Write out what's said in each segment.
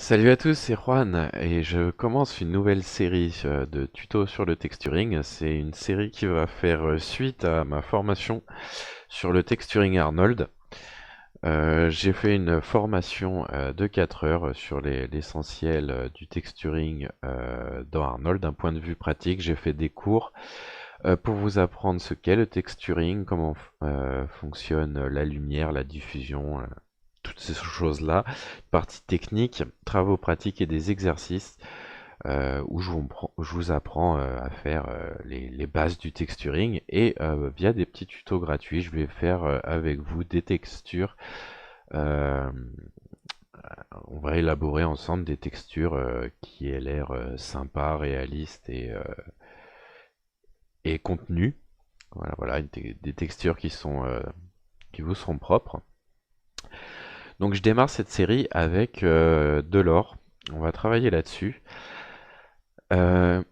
Salut à tous, c'est Juan et je commence une nouvelle série de tutos sur le texturing. C'est une série qui va faire suite à ma formation sur le texturing Arnold. J'ai fait une formation de 4 heures sur l'essentiel du texturing dans Arnold d'un point de vue pratique. J'ai fait des cours pour vous apprendre ce qu'est le texturing, comment fonctionne la lumière, la diffusion, toutes ces choses-là, partie technique, travaux pratiques et des exercices où je vous apprends à faire les bases du texturing et via des petits tutos gratuits, je vais faire avec vous des textures. euh, on va élaborer ensemble des textures qui aient l'air sympa, réalistes et contenues. Voilà, voilà, des textures qui vous seront propres. Donc je démarre cette série avec de l'or. On va travailler là-dessus. Je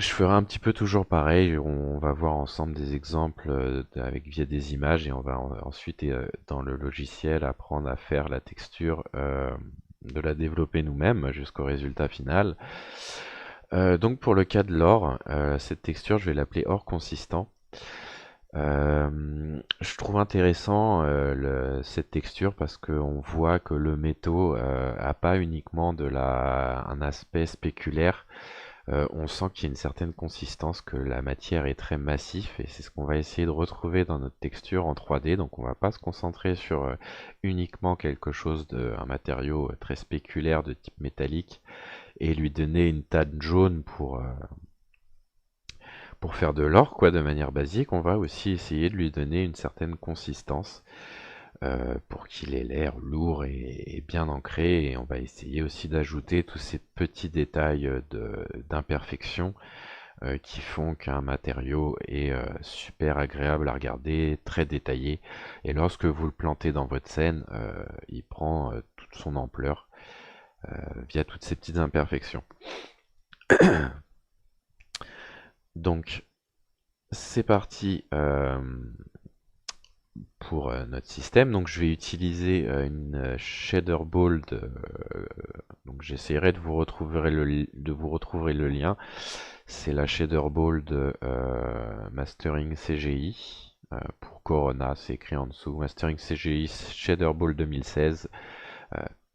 ferai un petit peu toujours pareil. On va voir ensemble des exemples avec via des images et on va ensuite dans le logiciel apprendre à faire la texture, de la développer nous-mêmes jusqu'au résultat final. Donc pour le cas de l'or, cette texture je vais l'appeler or consistant. Je trouve intéressant cette texture parce qu'on voit que le métaux a pas uniquement un aspect spéculaire. On sent qu'il y a une certaine consistance, que la matière est très massif et c'est ce qu'on va essayer de retrouver dans notre texture en 3D. Donc on va pas se concentrer sur uniquement quelque chose un matériau très spéculaire de type métallique et lui donner une teinte jaune pour faire de l'or, quoi, de manière basique. On va aussi essayer de lui donner une certaine consistance pour qu'il ait l'air lourd et bien ancré. Et on va essayer aussi d'ajouter tous ces petits détails d'imperfection qui font qu'un matériau est super agréable à regarder, très détaillé. Et lorsque vous le plantez dans votre scène, il prend toute son ampleur via toutes ces petites imperfections. Donc, c'est parti pour notre système. Donc je vais utiliser une shader ball. Donc j'essaierai de vous retrouver le lien. C'est la shader ball de Mastering CGI. Pour Corona, c'est écrit en dessous. Mastering CGI Shader Ball 2016,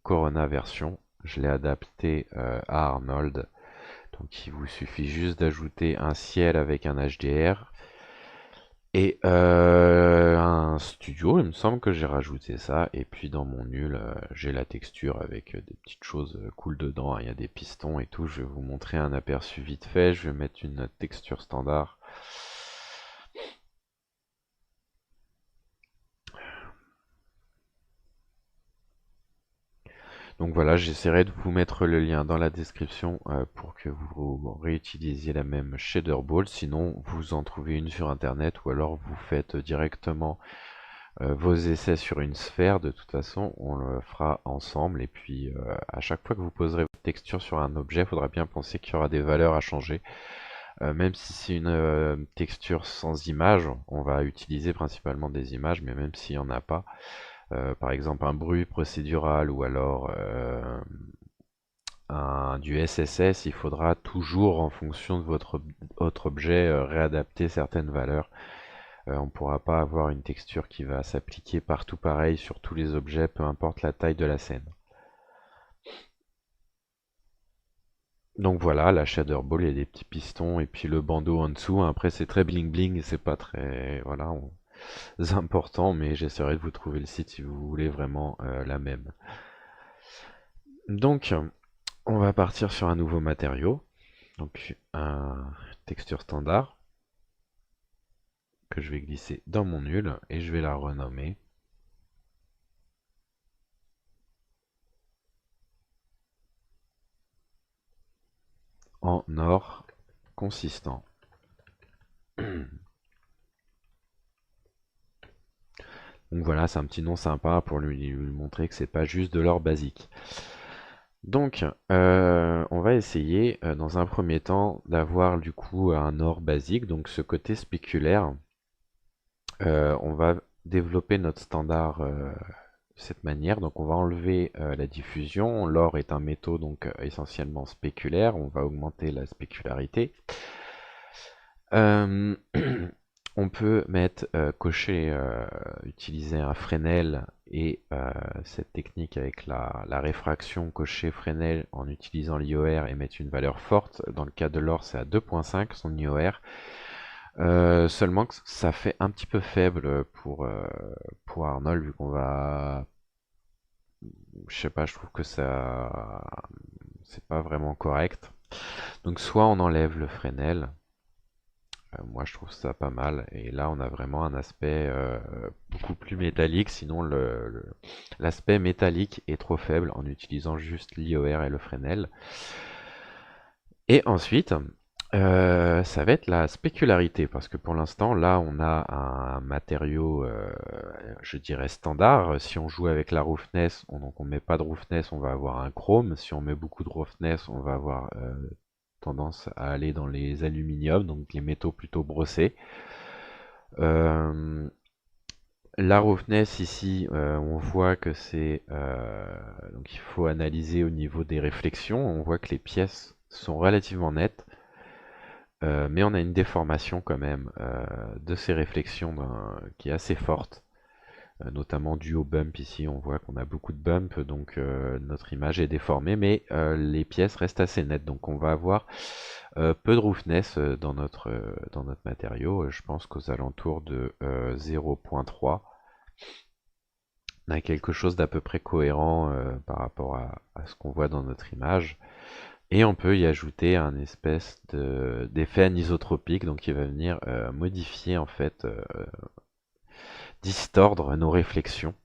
Corona version. Je l'ai adapté à Arnold. Donc il vous suffit juste d'ajouter un ciel avec un HDR et un studio. Il me semble que j'ai rajouté ça. Et puis dans mon nul, j'ai la texture avec des petites choses cool dedans. Il y a des pistons et tout. Je vais vous montrer un aperçu vite fait. Je vais mettre une texture standard. Donc voilà, j'essaierai de vous mettre le lien dans la description pour que vous réutilisiez la même shader ball. Sinon, vous en trouvez une sur internet ou alors vous faites directement vos essais sur une sphère. De toute façon, on le fera ensemble. Et puis, à chaque fois que vous poserez votre texture sur un objet, il faudra bien penser qu'il y aura des valeurs à changer. Même si c'est une texture sans image, on va utiliser principalement des images, mais même s'il n'y en a pas, par exemple un bruit procédural ou alors du SSS, il faudra toujours, en fonction de votre objet, réadapter certaines valeurs. On ne pourra pas avoir une texture qui va s'appliquer partout pareil sur tous les objets, peu importe la taille de la scène. Donc voilà, la shader ball, il y a des petits pistons et puis le bandeau en dessous. Après, c'est très bling bling, c'est pas très voilà, important, mais j'essaierai de vous trouver le site si vous voulez vraiment la même. Donc, on va partir sur un nouveau matériau, donc un texture standard que je vais glisser dans mon nul et je vais la renommer en or consistant. Donc voilà, c'est un petit nom sympa pour lui montrer que c'est pas juste de l'or basique. Donc, on va essayer dans un premier temps d'avoir du coup un or basique, donc ce côté spéculaire. On va développer notre standard cette manière. Donc on va enlever la diffusion. L'or est un métaux donc essentiellement spéculaire. On va augmenter la spécularité. Euh, on peut mettre, cocher, utiliser un Fresnel et cette technique avec la réfraction, cocher Fresnel en utilisant l'IOR et mettre une valeur forte. Dans le cas de l'or, c'est à 2.5 son IOR. Seulement que ça fait un petit peu faible pour Arnold, vu qu'on va... Je sais pas, je trouve que ça... c'est pas vraiment correct. Donc soit on enlève le Fresnel, moi je trouve ça pas mal, et là on a vraiment un aspect beaucoup plus métallique, sinon l'aspect métallique est trop faible en utilisant juste l'IOR et le Fresnel. Et ensuite, ça va être la spécularité, parce que pour l'instant, là, on a un matériau, je dirais, standard. Si on joue avec la roughness, donc on met pas de roughness, on va avoir un chrome. Si on met beaucoup de roughness, on va avoir tendance à aller dans les aluminiums, donc les métaux plutôt brossés. La roughness ici, on voit que c'est... donc il faut analyser au niveau des réflexions. On voit que les pièces sont relativement nettes. Mais on a une déformation quand même de ces réflexions qui est assez forte, notamment due au bump ici. On voit qu'on a beaucoup de bump, donc notre image est déformée, mais les pièces restent assez nettes. Donc on va avoir peu de roughness dans notre matériau. Je pense qu'aux alentours de 0.3, on a quelque chose d'à peu près cohérent par rapport à ce qu'on voit dans notre image. Et on peut y ajouter un espèce d'effet anisotropique, donc qui va venir modifier en fait, distordre nos réflexions.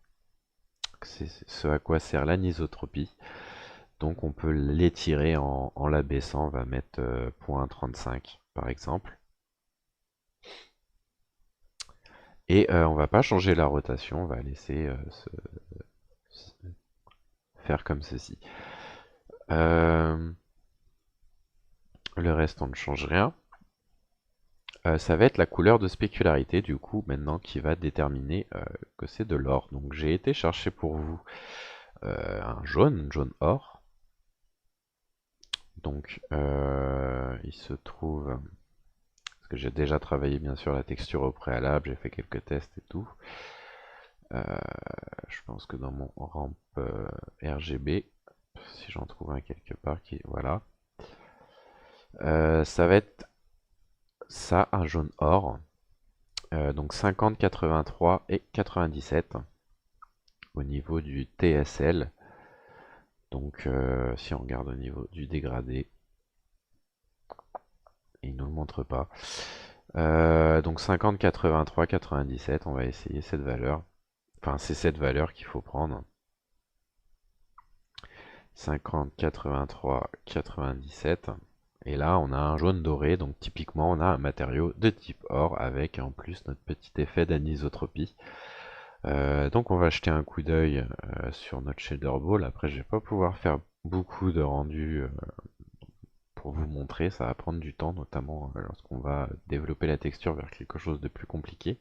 C'est ce à quoi sert l'anisotropie. Donc on peut l'étirer en l'abaissant, on va mettre 0.35 par exemple. Et on va pas changer la rotation, on va laisser faire comme ceci. Le reste on ne change rien. Ça va être la couleur de spécularité du coup maintenant qui va déterminer que c'est de l'or. Donc j'ai été chercher pour vous un jaune or. Donc il se trouve, parce que j'ai déjà travaillé bien sûr la texture au préalable, j'ai fait quelques tests et tout. Je pense que dans mon ramp RGB, si j'en trouve un quelque part, voilà. Ça va être ça, un jaune or. Donc 50, 83 et 97 au niveau du TSL. Donc si on regarde au niveau du dégradé, il ne nous le montre pas. Donc 50, 83, 97, on va essayer cette valeur. Enfin, c'est cette valeur qu'il faut prendre. 50, 83, 97. Et là, on a un jaune doré, donc typiquement, on a un matériau de type or avec en plus notre petit effet d'anisotropie. Donc on va jeter un coup d'œil sur notre shader ball. Après, je vais pas pouvoir faire beaucoup de rendu pour vous montrer. Ça va prendre du temps, notamment lorsqu'on va développer la texture vers quelque chose de plus compliqué.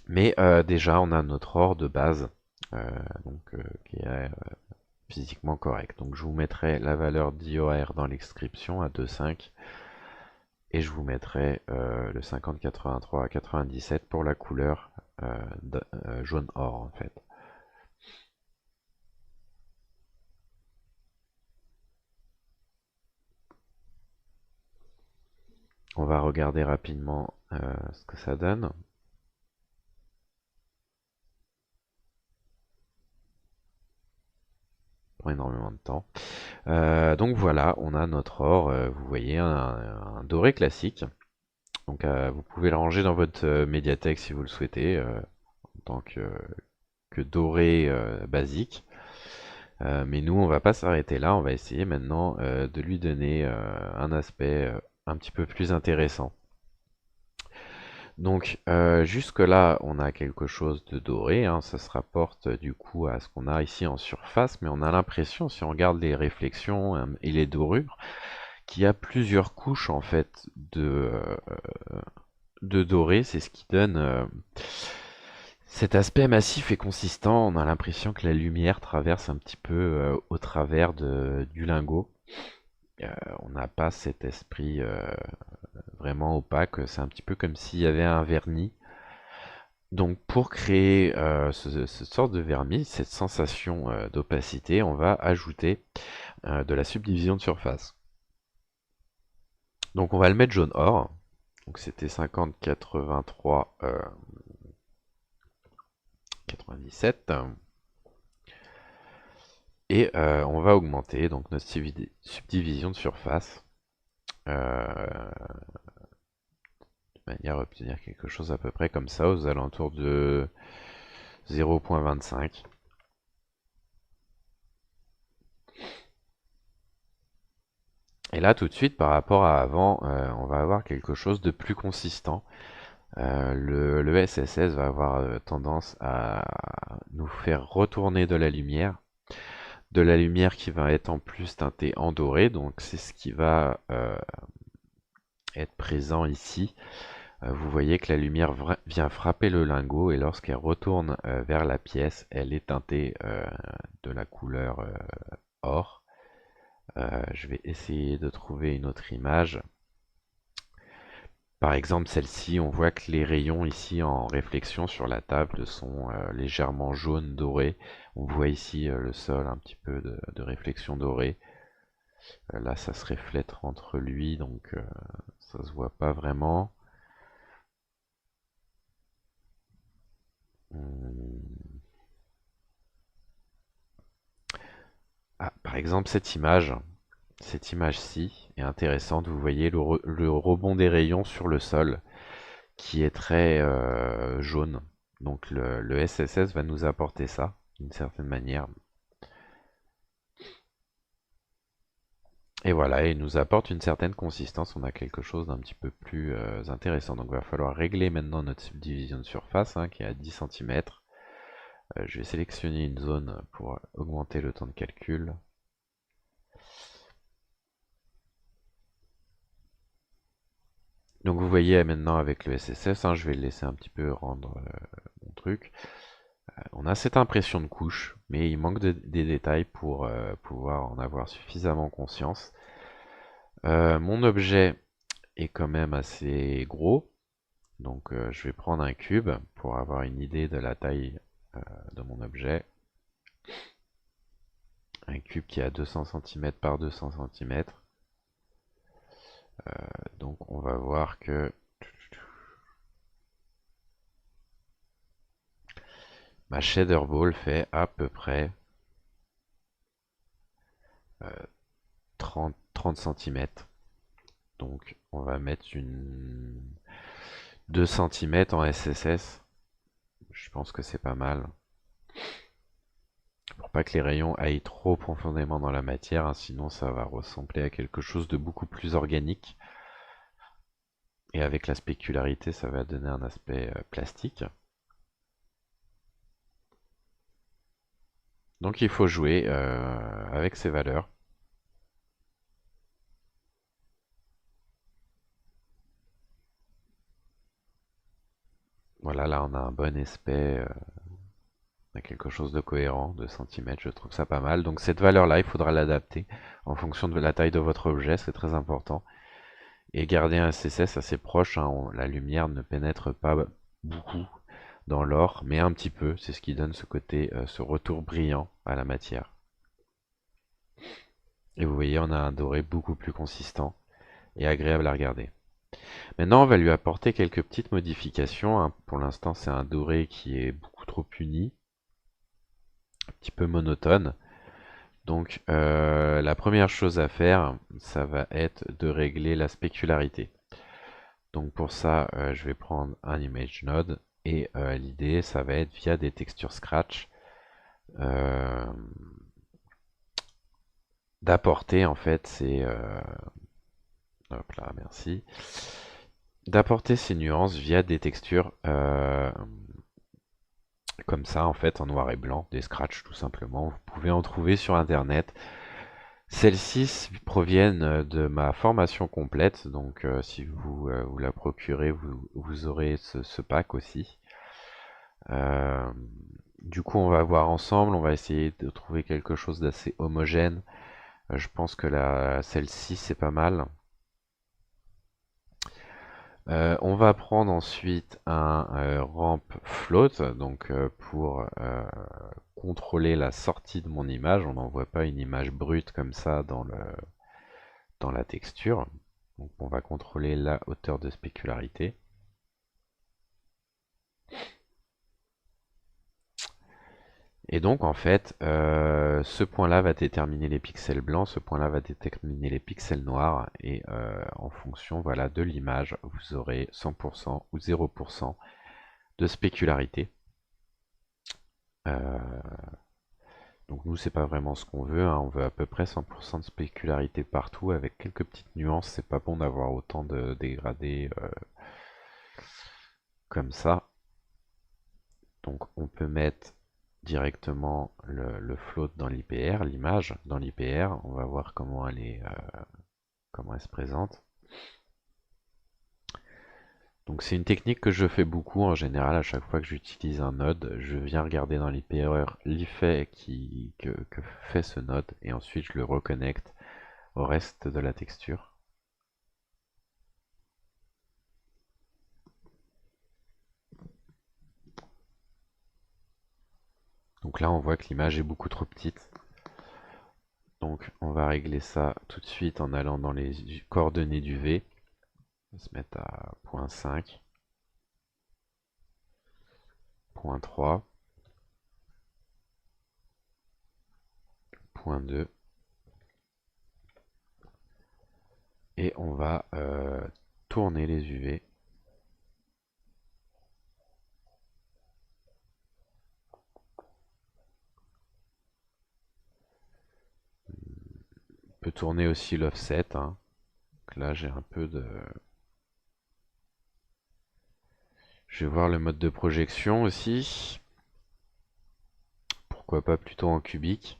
Mais déjà, on a notre or de base, qui est physiquement correct. Donc je vous mettrai la valeur d'IOR dans l'exscription à 2,5. Et je vous mettrai le 50, 83, 97 pour la couleur jaune or en fait. On va regarder rapidement ce que ça donne. Prend énormément de temps. Donc voilà, on a notre or, vous voyez, un doré classique. Donc vous pouvez le ranger dans votre médiathèque si vous le souhaitez, en tant que doré basique. Mais nous, on va pas s'arrêter là, on va essayer maintenant de lui donner un aspect un petit peu plus intéressant. Donc jusque là, on a quelque chose de doré, hein, ça se rapporte du coup à ce qu'on a ici en surface, mais on a l'impression, si on regarde les réflexions et les dorures, qu'il y a plusieurs couches en fait de doré, c'est ce qui donne Cet aspect massif et consistant, on a l'impression que la lumière traverse un petit peu au travers du lingot. On n'a pas cet esprit vraiment opaque, c'est un petit peu comme s'il y avait un vernis. Donc pour créer cette sorte de vernis, cette sensation d'opacité, on va ajouter de la subdivision de surface. Donc on va le mettre jaune or. Donc c'était 50, 83, 97. Et on va augmenter donc notre subdivision de surface de manière à obtenir quelque chose à peu près comme ça, aux alentours de 0,25. Et là, tout de suite, par rapport à avant, on va avoir quelque chose de plus consistant. Le SSS va avoir tendance à nous faire retourner de la lumière qui va être en plus teintée en doré, donc c'est ce qui va être présent ici. Vous voyez que la lumière vient frapper le lingot et lorsqu'elle retourne vers la pièce, elle est teintée de la couleur or. Je vais essayer de trouver une autre image. Par exemple, celle-ci, on voit que les rayons ici en réflexion sur la table sont légèrement jaune doré. On voit ici le sol, un petit peu de réflexion dorée. Là, ça se reflète entre lui, donc ça se voit pas vraiment. Hum. Ah, par exemple, cette image-ci est intéressante. Vous voyez le rebond des rayons sur le sol qui est très jaune. Donc le SSS va nous apporter ça d'une certaine manière. Et voilà, il nous apporte une certaine consistance. On a quelque chose d'un petit peu plus intéressant. Donc il va falloir régler maintenant notre subdivision de surface qui est à 10 cm. Je vais sélectionner une zone pour augmenter le temps de calcul. Donc vous voyez maintenant avec le SSS, je vais le laisser un petit peu rendre mon truc. On a cette impression de couche, mais il manque des détails pour pouvoir en avoir suffisamment conscience. Mon objet est quand même assez gros, donc je vais prendre un cube pour avoir une idée de la taille de mon objet. Un cube qui a 200 cm par 200 cm. Donc on va voir que ma shader ball fait à peu près 30 cm. Donc on va mettre une 2 cm en SSS. Je pense que c'est pas mal. Pour pas que les rayons aillent trop profondément dans la matière, sinon ça va ressembler à quelque chose de beaucoup plus organique. Et avec la spécularité, ça va donner un aspect plastique. Donc il faut jouer avec ces valeurs. Voilà, là on a un bon aspect, on a quelque chose de cohérent, de centimètres, je trouve ça pas mal. Donc cette valeur-là, il faudra l'adapter en fonction de la taille de votre objet, c'est très important. Et garder un SSS assez proche, la lumière ne pénètre pas beaucoup dans l'or, mais un petit peu, c'est ce qui donne ce côté, ce retour brillant à la matière. Et vous voyez, on a un doré beaucoup plus consistant et agréable à regarder. Maintenant, on va lui apporter quelques petites modifications. Pour l'instant, c'est un doré qui est beaucoup trop uni, un petit peu monotone. Donc, la première chose à faire, ça va être de régler la spécularité. Donc pour ça, je vais prendre un image node et l'idée, ça va être via des textures scratch d'apporter en fait ces hop là, merci, d'apporter ces nuances via des textures comme ça en fait en noir et blanc, des scratchs tout simplement. Vous pouvez en trouver sur internet. Celles-ci proviennent de ma formation complète, donc si vous la procurez, vous aurez ce pack aussi. Euh, du coup, on va voir ensemble, on va essayer de trouver quelque chose d'assez homogène. Je pense que celle-ci, c'est pas mal. On va prendre ensuite un ramp float, donc pour contrôler la sortie de mon image. On n'envoie pas une image brute comme ça dans la texture. Donc on va contrôler la hauteur de spécularité. Et donc en fait, ce point-là va déterminer les pixels blancs, ce point-là va déterminer les pixels noirs, et en fonction voilà, de l'image, vous aurez 100% ou 0% de spécularité. Donc nous, c'est pas vraiment ce qu'on veut, hein. On veut à peu près 100% de spécularité partout, avec quelques petites nuances. C'est pas bon d'avoir autant de dégradés comme ça. Donc on peut mettre directement le float dans l'IPR, l'image dans l'IPR. On va voir comment comment elle se présente. Donc c'est une technique que je fais beaucoup en général. À chaque fois que j'utilise un node, je viens regarder dans l'IPR l'effet que fait ce node, et ensuite je le reconnecte au reste de la texture. Donc là on voit que l'image est beaucoup trop petite. Donc on va régler ça tout de suite en allant dans les coordonnées du V. On va se mettre à 0.5, 0.3, 0.2. Et on va tourner les UV. On peut tourner aussi l'offset, hein. Donc là j'ai un peu de... Je vais voir le mode de projection aussi. Pourquoi pas plutôt en cubique.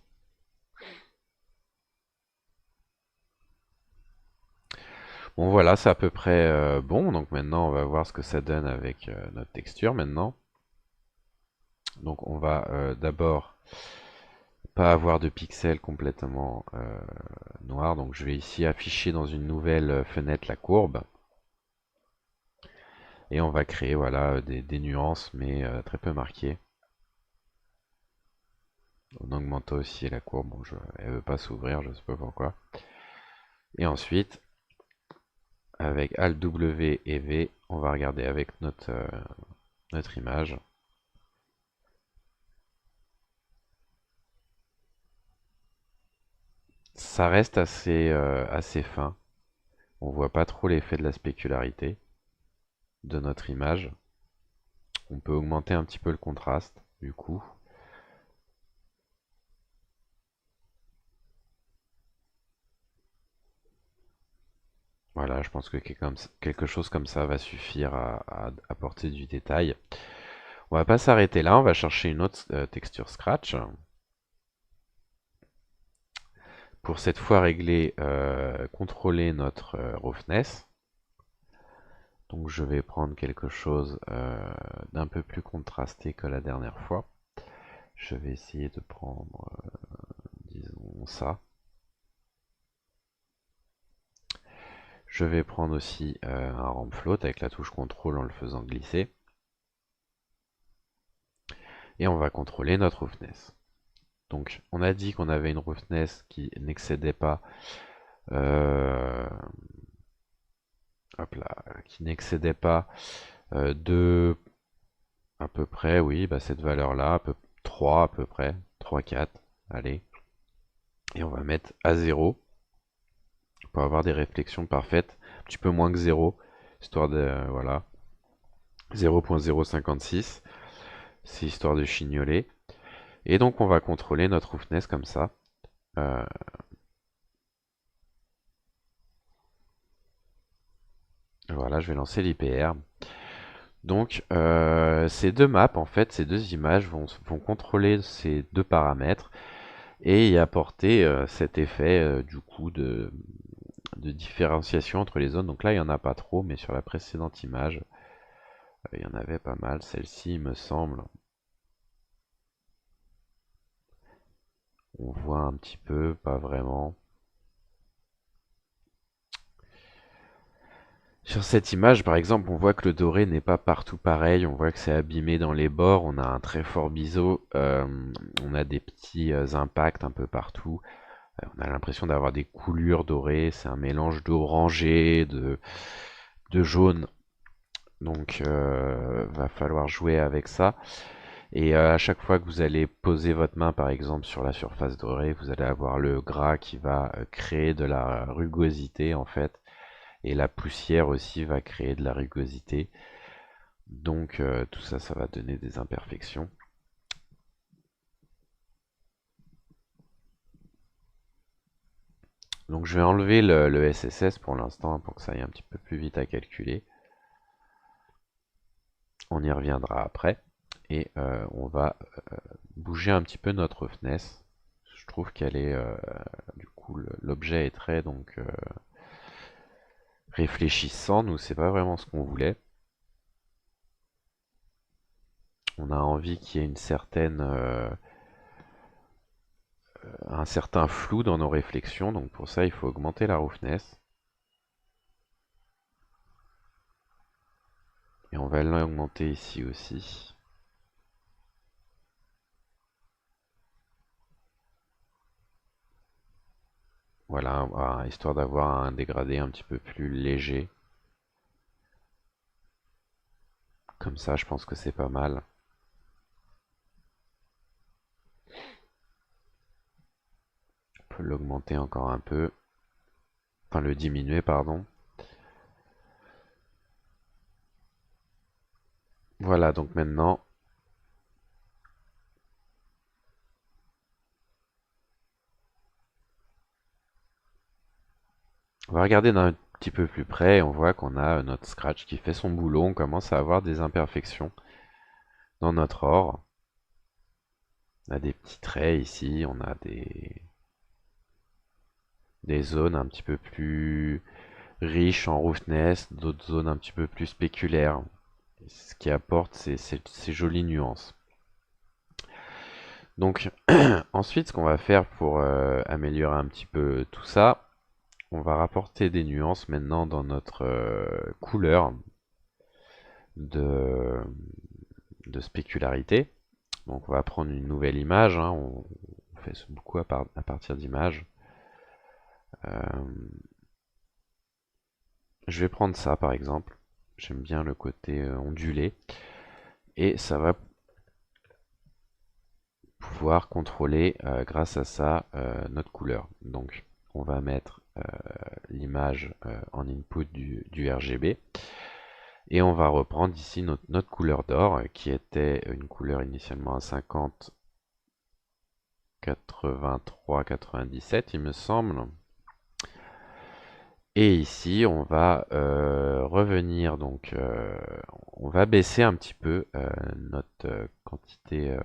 Bon voilà, c'est à peu près bon. Donc maintenant on va voir ce que ça donne avec notre texture maintenant. Donc on va d'abord pas avoir de pixels complètement noirs. Donc je vais ici afficher dans une nouvelle fenêtre la courbe. Et on va créer voilà, des nuances, mais très peu marquées. On augmente aussi la courbe. Bon, elle ne veut pas s'ouvrir, je ne sais pas pourquoi. Et ensuite, avec Alt W et V, on va regarder avec notre image. Ça reste assez fin. On voit pas trop l'effet de la spécularité de notre image. On peut augmenter un petit peu le contraste, du coup. Voilà, je pense que quelque chose comme ça va suffire à apporter du détail. On va pas s'arrêter là, on va chercher une autre texture Scratch. Pour cette fois régler, contrôler notre roughness. Donc je vais prendre quelque chose d'un peu plus contrasté que la dernière fois. Je vais essayer de prendre, disons ça. Je vais prendre aussi un ramp float avec la touche contrôle en le faisant glisser. Et on va contrôler notre roughness. Donc on a dit qu'on avait une roughness qui n'excédait pas hop là, qui n'excédait pas de à peu près, oui, bah cette valeur-là, 3 à peu près, 3, 4, allez. Et on va mettre à 0 pour avoir des réflexions parfaites, un petit peu moins que 0, histoire de, voilà, 0.056, c'est histoire de chignoler. Et donc on va contrôler notre roughness comme ça. Voilà, je vais lancer l'IPR. Donc ces deux maps, en fait, ces deux images vont contrôler ces deux paramètres et y apporter cet effet du coup de différenciation entre les zones. Donc là, il n'y en a pas trop, mais sur la précédente image, Il y en avait pas mal, celle-ci, il me semble. On voit un petit peu, pas vraiment. Sur cette image, par exemple, on voit que le doré n'est pas partout pareil. On voit que c'est abîmé dans les bords. On a un très fort biseau. On a des petits impacts un peu partout. On a l'impression d'avoir des coulures dorées. C'est un mélange d'orangé, de jaune. Donc, va falloir jouer avec ça. Et à chaque fois que vous allez poser votre main, par exemple, sur la surface dorée, vous allez avoir le gras qui va créer de la rugosité, en fait. Et la poussière aussi va créer de la rugosité. Donc tout ça, ça va donner des imperfections. Donc je vais enlever le SSS pour l'instant pour que ça aille un petit peu plus vite à calculer. On y reviendra après. Et on va bouger un petit peu notre roughness. Je trouve qu'elle est... du coup, l'objet est très donc réfléchissant. Nous, c'est pas vraiment ce qu'on voulait. On a envie qu'il y ait une certaine... un certain flou dans nos réflexions. Donc pour ça, il faut augmenter la roughness. Et on va l'augmenter ici aussi. Voilà, histoire d'avoir un dégradé un petit peu plus léger. Comme ça, je pense que c'est pas mal. On peut l'augmenter encore un peu. Enfin, le diminuer, pardon. Voilà, donc maintenant, on va regarder d'un petit peu plus près et on voit qu'on a notre scratch qui fait son boulot. On commence à avoir des imperfections dans notre or. On a des petits traits ici, on a des zones un petit peu plus riches en roughness, d'autres zones un petit peu plus spéculaires. Ce qui apporte ces jolies nuances. Donc ensuite, ce qu'on va faire pour améliorer un petit peu tout ça, on va rapporter des nuances maintenant dans notre couleur de, de spécularité. Donc on va prendre une nouvelle image, hein, on fait beaucoup à partir d'images. Je vais prendre ça par exemple, j'aime bien le côté ondulé, et ça va pouvoir contrôler grâce à ça notre couleur. Donc on va mettre l'image en input du RGB et on va reprendre ici notre couleur d'or qui était une couleur initialement à 50, 83, 97 il me semble. Et ici, on va revenir, donc on va baisser un petit peu notre quantité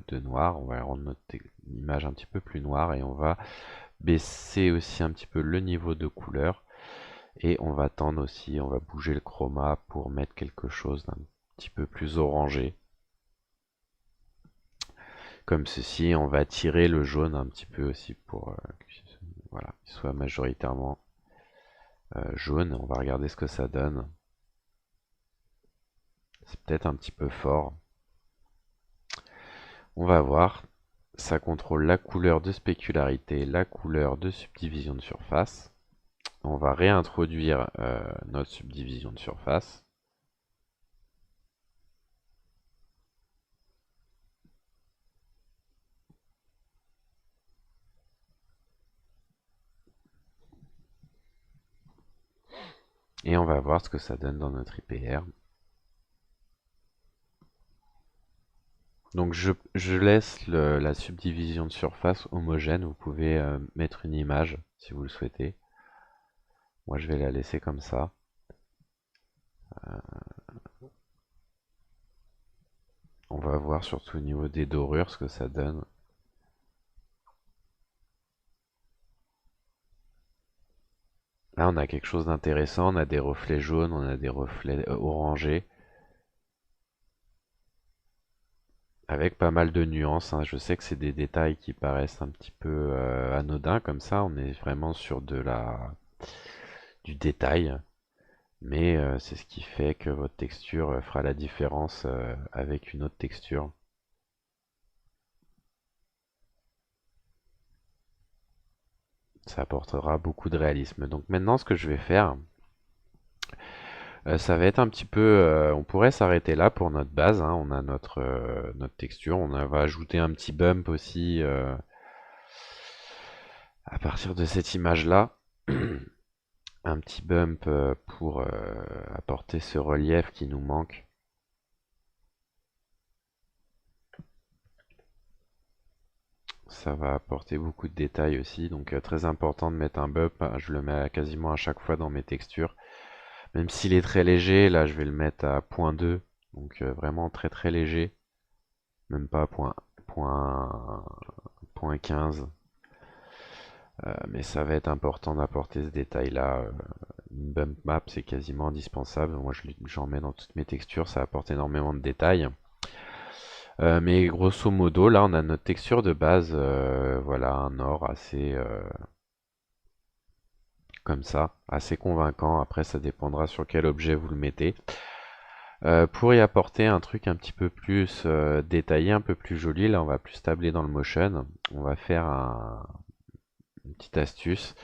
de noir. On va rendre notre image un petit peu plus noire et on va baisser aussi un petit peu le niveau de couleur. Et on va tendre aussi, on va bouger le chroma pour mettre quelque chose d'un petit peu plus orangé. Comme ceci, on va tirer le jaune un petit peu aussi pour voilà, qu'il soit majoritairement jaune. On va regarder ce que ça donne. C'est peut-être un petit peu fort. On va voir. Ça contrôle la couleur de spécularité, la couleur de subdivision de surface. On va réintroduire notre subdivision de surface. Et on va voir ce que ça donne dans notre IPR. Donc je laisse la subdivision de surface homogène. Vous pouvez mettre une image si vous le souhaitez. Moi je vais la laisser comme ça. On va voir surtout au niveau des dorures ce que ça donne. Là on a quelque chose d'intéressant. On a des reflets jaunes, on a des reflets orangés. avec pas mal de nuances, hein. Je sais que c'est des détails qui paraissent un petit peu anodins comme ça, on est vraiment sur du détail, mais c'est ce qui fait que votre texture fera la différence avec une autre texture. Ça apportera beaucoup de réalisme. Donc maintenant, ce que je vais faire, ça va être un petit peu, on pourrait s'arrêter là pour notre base, hein. On a notre texture, va ajouter un petit bump aussi à partir de cette image-là. Un petit bump pour apporter ce relief qui nous manque. Ça va apporter beaucoup de détails aussi, donc très important de mettre un bump. Je le mets quasiment à chaque fois dans mes textures. Même s'il est très léger, là je vais le mettre à 0.2, donc vraiment très très léger. Même pas point 15. Mais ça va être important d'apporter ce détail-là. Une bump map, c'est quasiment indispensable. Moi, j'en mets dans toutes mes textures, ça apporte énormément de détails. Mais grosso modo, là, on a notre texture de base. Voilà, un or assez comme ça, assez convaincant. Après, ça dépendra sur quel objet vous le mettez. Pour y apporter un truc un petit peu plus détaillé, un peu plus joli, là, on va plus tabler dans le motion. On va faire une petite astuce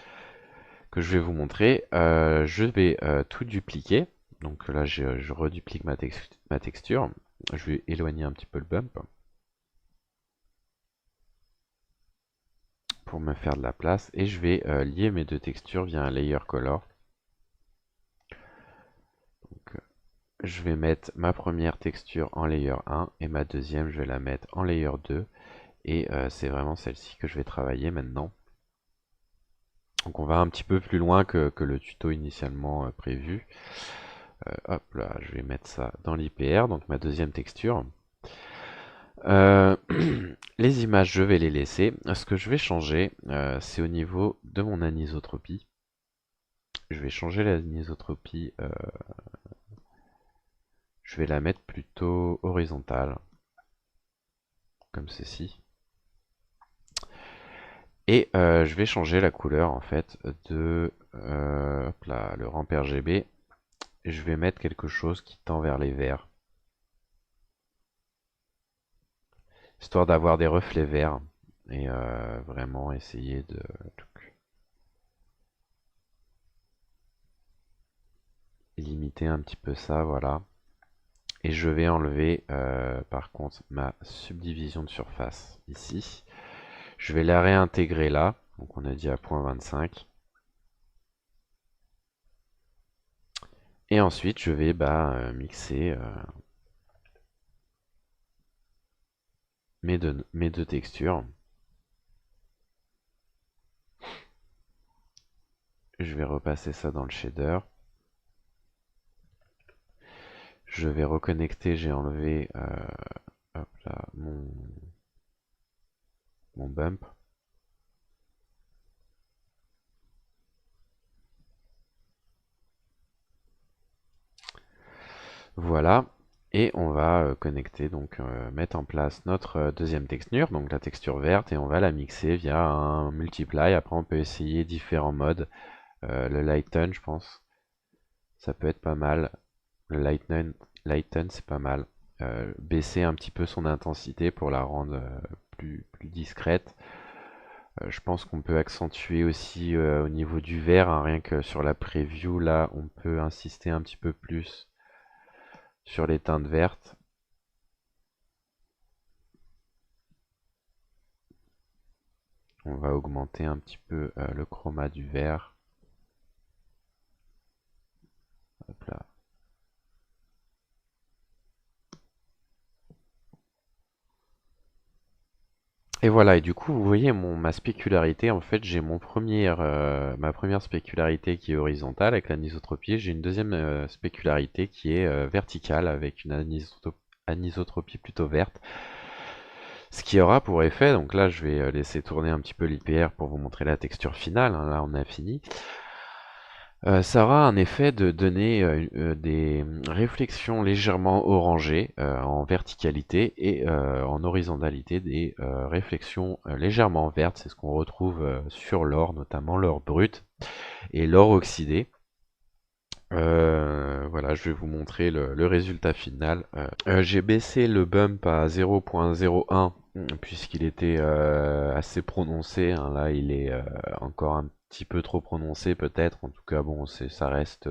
que je vais vous montrer. Je vais tout dupliquer. Donc là, je reduplique ma texture. Je vais éloigner un petit peu le bump pour me faire de la place. Et je vais lier mes deux textures via un layer color. Donc, je vais mettre ma première texture en layer 1 et ma deuxième, je vais la mettre en layer 2. Et c'est vraiment celle-ci que je vais travailler maintenant. Donc on va un petit peu plus loin que le tuto initialement prévu. Hop là, je vais mettre ça dans l'IPR, donc ma deuxième texture. Les images, je vais les laisser. Ce que je vais changer, c'est au niveau de mon anisotropie. Je vais changer l'anisotropie. Je vais la mettre plutôt horizontale, comme ceci. Et je vais changer la couleur en fait de hop là, le ramp RGB. Je vais mettre quelque chose qui tend vers les verts, histoire d'avoir des reflets verts et vraiment essayer de limiter un petit peu ça, voilà. Et je vais enlever par contre ma subdivision de surface ici. Je vais la réintégrer là, donc on a dit à 0.25. Et ensuite je vais mixer mes deux textures. Je vais repasser ça dans le shader. Je vais reconnecter, j'ai enlevé hop là, mon bump. Voilà. Et on va connecter, donc mettre en place notre deuxième texture, donc la texture verte, et on va la mixer via un multiply. Après on peut essayer différents modes. Le lighten, je pense, ça peut être pas mal. Le lighten c'est pas mal. Baisser un petit peu son intensité pour la rendre plus discrète. Je pense qu'on peut accentuer aussi au niveau du vert, hein, rien que sur la preview, là, on peut insister un petit peu plus sur les teintes vertes. On va augmenter un petit peu le chroma du vert. Hop là. Et voilà, et du coup, vous voyez ma spécularité, en fait, j'ai ma première spécularité qui est horizontale avec l'anisotropie, j'ai une deuxième spécularité qui est verticale avec une anisotropie plutôt verte. Ce qui aura pour effet, donc là je vais laisser tourner un petit peu l'IPR pour vous montrer la texture finale, hein, là on a fini. Ça aura un effet de donner des réflexions légèrement orangées en verticalité et en horizontalité des réflexions légèrement vertes. C'est ce qu'on retrouve sur l'or, notamment l'or brut et l'or oxydé. Voilà, je vais vous montrer le résultat final. J'ai baissé le bump à 0.01 puisqu'il était assez prononcé, hein. Là, il est encore un petit peu trop prononcé peut-être. En tout cas, bon, ça reste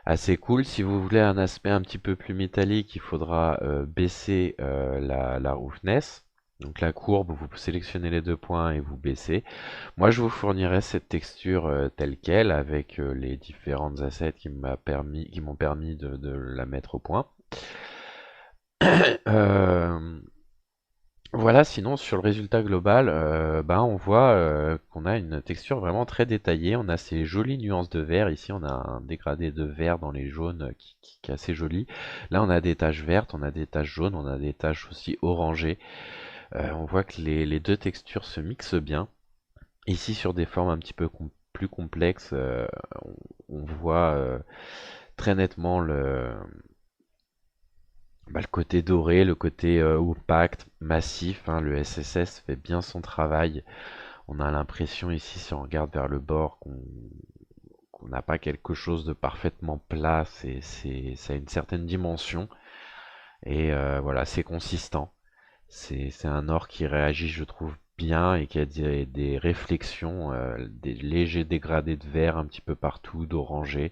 assez cool. Si vous voulez un aspect un petit peu plus métallique, il faudra baisser la roughness. Donc la courbe, vous sélectionnez les deux points et vous baissez. Moi, je vous fournirai cette texture telle quelle avec les différentes assets qui m'ont permis de la mettre au point. Euh, voilà, sinon sur le résultat global, ben, on voit qu'on a une texture vraiment très détaillée. On a ces jolies nuances de vert. Ici, on a un dégradé de vert dans les jaunes qui est assez joli. Là, on a des taches vertes, on a des taches jaunes, on a des taches aussi orangées. On voit que les deux textures se mixent bien. Ici, sur des formes un petit peu plus complexes, on voit très nettement le côté doré, le côté opaque, massif, hein. Le SSS fait bien son travail. On a l'impression ici, si on regarde vers le bord, qu'on n'a pas quelque chose de parfaitement plat. Ça a une certaine dimension. Et voilà, c'est consistant. C'est un or qui réagit, je trouve, bien et qui a des réflexions, des légers dégradés de vert un petit peu partout, d'orangé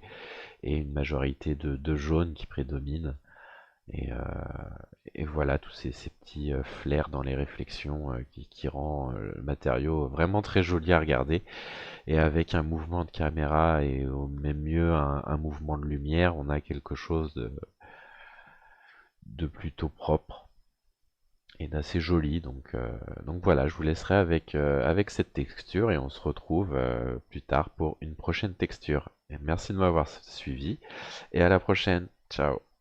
et une majorité de jaune qui prédomine. Et, euh, et voilà, tous ces petits flares dans les réflexions qui rend le matériau vraiment très joli à regarder. Et avec un mouvement de caméra et au même mieux un mouvement de lumière, on a quelque chose de plutôt propre et d'assez joli. Donc voilà, je vous laisserai avec cette texture et on se retrouve plus tard pour une prochaine texture. Et merci de m'avoir suivi et à la prochaine. Ciao.